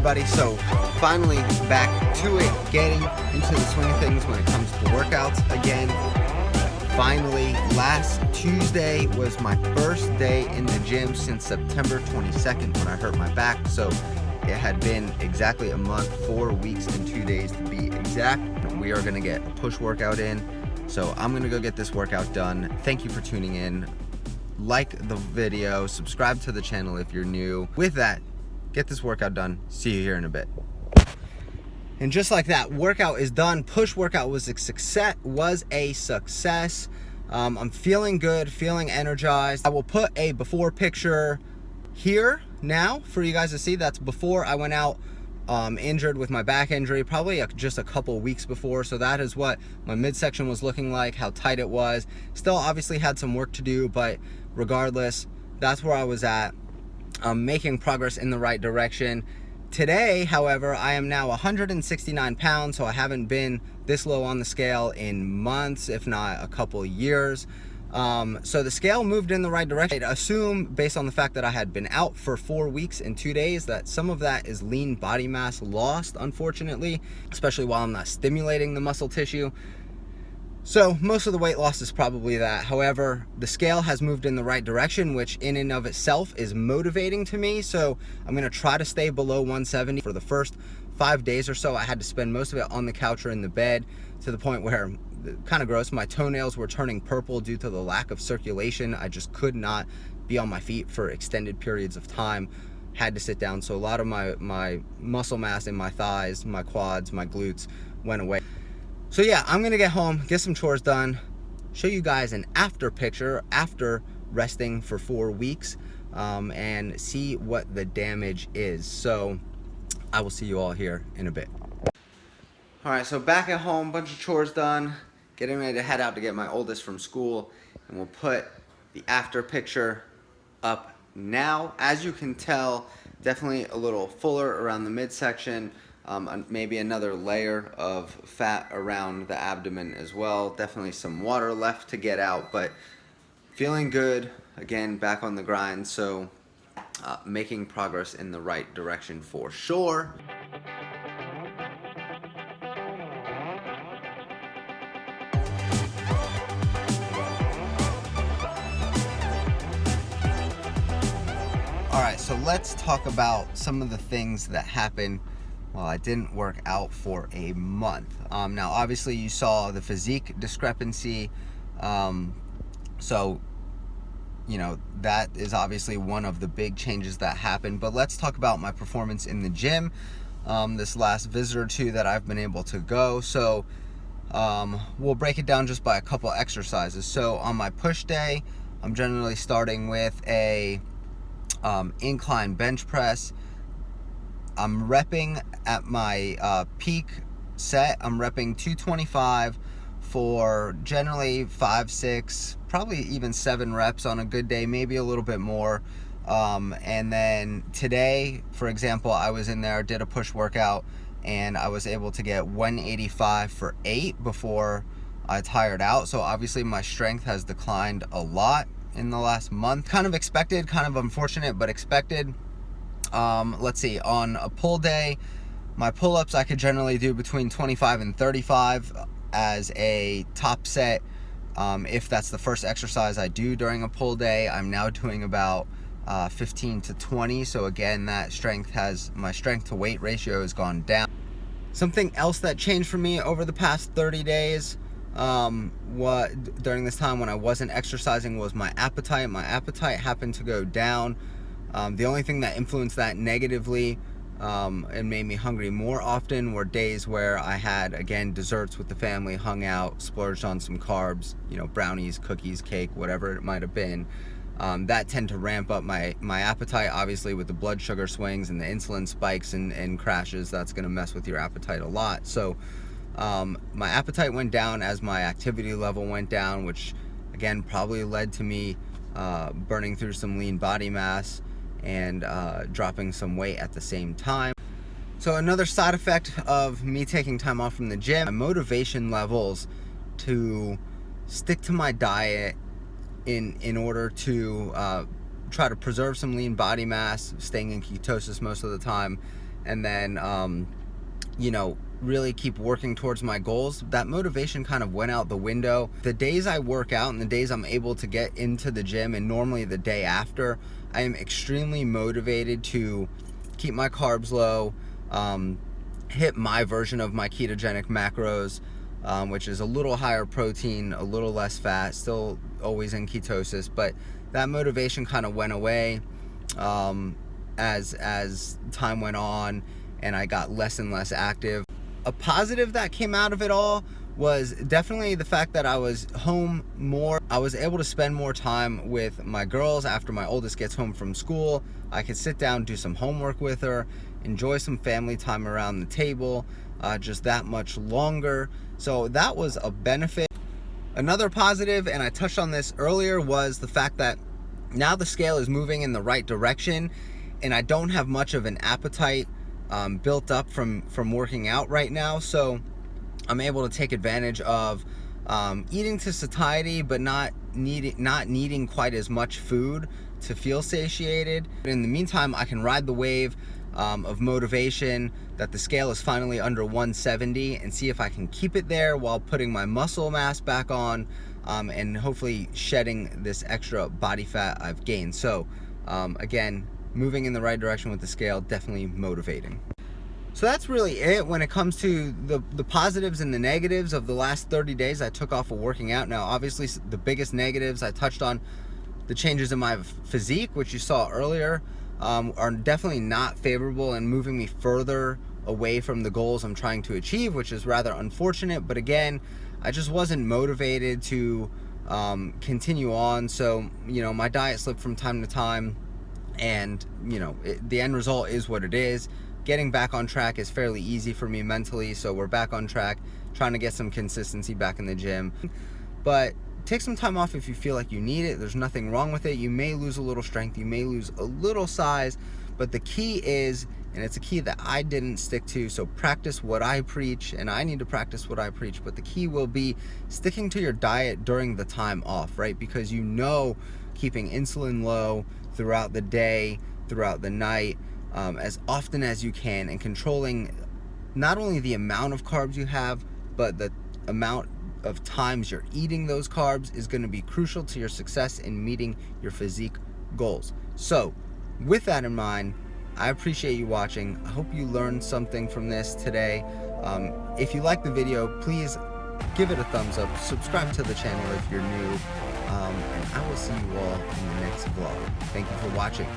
everybody. So finally back to it, getting into the swing of things when it comes to workouts again. Finally, last Tuesday was my first day in the gym since September 22nd when I hurt my back. So it had been exactly a month, 4 weeks and 2 days to be exact. We are gonna get a push workout in. So I'm gonna go get this workout done. Thank you for tuning in. Like the video, subscribe to the channel if you're new. With that, get this workout done. See you here in a bit. And just like that, workout is done. Push workout was a success. I'm feeling good, feeling energized. I will put a before picture here now for you guys to see. That's before I went out injured with my back injury, probably just a couple weeks before. So that is what my midsection was looking like, how tight it was. Still obviously had some work to do, but regardless, that's where I was at. I'm making progress in the right direction. Today, however, I am now 169 pounds, so I haven't been this low on the scale in months, if not a couple years. So the scale moved in the right direction. I assume, based on the fact that I had been out for 4 weeks and 2 days, that some of that is lean body mass lost, unfortunately, especially while I'm not stimulating the muscle tissue. So most of the weight loss is probably that. However, the scale has moved in the right direction, which in and of itself is motivating to me. So I'm gonna try to stay below 170. For the first 5 days or so, I had to spend most of it on the couch or in the bed, to the point where, kind of gross, my toenails were turning purple due to the lack of circulation. I just could not be on my feet for extended periods of time. Had to sit down. So a lot of my muscle mass in my thighs, my quads, my glutes went away. So yeah, I'm gonna get home, get some chores done, show you guys an after picture after resting for 4 weeks, and see what the damage is. So I will see you all here in a bit. All right, so back at home, bunch of chores done, getting ready to head out to get my oldest from school, and we'll put the after picture up now. As you can tell, definitely a little fuller around the midsection. Maybe another layer of fat around the abdomen as well. Definitely some water left to get out, but feeling good. Again, back on the grind, so making progress in the right direction for sure. All right, so let's talk about some of the things that happened while I didn't work out for a month. Now, obviously, you saw the physique discrepancy. So, you know, that is obviously one of the big changes that happened. But let's talk about my performance in the gym this last visit or two that I've been able to go. So we'll break it down just by a couple exercises. So on my push day, I'm generally starting with a incline bench press. I'm repping at my peak set. I'm repping 225 for generally 5, 6, probably even 7 reps on a good day, maybe a little bit more. And then today, for example, I was in there, did a push workout, and I was able to get 185 for 8 before I tired out. So obviously my strength has declined a lot in the last month. Kind of expected, kind of unfortunate, but expected. Let's see, on a pull day, my pull-ups I could generally do between 25 and 35 as a top set. If that's the first exercise I do during a pull day, I'm now doing about 15 to 20. So again, my strength to weight ratio has gone down. Something else that changed for me over the past 30 days during this time when I wasn't exercising was my appetite. My appetite happened to go down. The only thing that influenced that negatively and made me hungry more often were days where I had, again, desserts with the family, hung out, splurged on some carbs, you know, brownies, cookies, cake, whatever it might have been. That tend to ramp up my appetite. Obviously, with the blood sugar swings and the insulin spikes and crashes, that's going to mess with your appetite a lot. So my appetite went down as my activity level went down, which again probably led to me burning through some lean body mass and dropping some weight at the same time. So another side effect of me taking time off from the gym, my motivation levels to stick to my diet in order to try to preserve some lean body mass, staying in ketosis most of the time, and then you know, really keep working towards my goals, that motivation kind of went out the window. The days I work out and the days I'm able to get into the gym, and normally the day after, I am extremely motivated to keep my carbs low, hit my version of my ketogenic macros, which is a little higher protein, a little less fat, still always in ketosis. But that motivation kind of went away as time went on and I got less and less active. A positive that came out of it all was definitely the fact that I was home more. I was able to spend more time with my girls after my oldest gets home from school. I could sit down, do some homework with her, enjoy some family time around the table, just that much longer. So that was a benefit. Another positive, and I touched on this earlier, was the fact that now the scale is moving in the right direction and I don't have much of an appetite built up from working out right now. So I'm able to take advantage of eating to satiety, but not needing quite as much food to feel satiated. In the meantime, I can ride the wave of motivation that the scale is finally under 170 and see if I can keep it there while putting my muscle mass back on and hopefully shedding this extra body fat I've gained. So again, moving in the right direction with the scale, definitely motivating. So that's really it when it comes to the positives and the negatives of the last 30 days I took off of working out. Now, obviously, the biggest negatives I touched on, the changes in my physique, which you saw earlier, are definitely not favorable and moving me further away from the goals I'm trying to achieve, which is rather unfortunate. But again, I just wasn't motivated to continue on. So, you know, my diet slipped from time to time, and, you know, the end result is what it is. Getting back on track is fairly easy for me mentally, so we're back on track, trying to get some consistency back in the gym. But take some time off if you feel like you need it. There's nothing wrong with it. You may lose a little strength, you may lose a little size, but the key is, and it's a key that I didn't stick to, so practice what I preach, and I need to practice what I preach, but the key will be sticking to your diet during the time off, right? Because you know, keeping insulin low throughout the day, throughout the night, as often as you can, and controlling not only the amount of carbs you have, but the amount of times you're eating those carbs is going to be crucial to your success in meeting your physique goals. So with that in mind, I appreciate you watching. I hope you learned something from this today. If you like the video, please give it a thumbs up, subscribe to the channel if you're new, and I will see you all in the next vlog. Thank you for watching.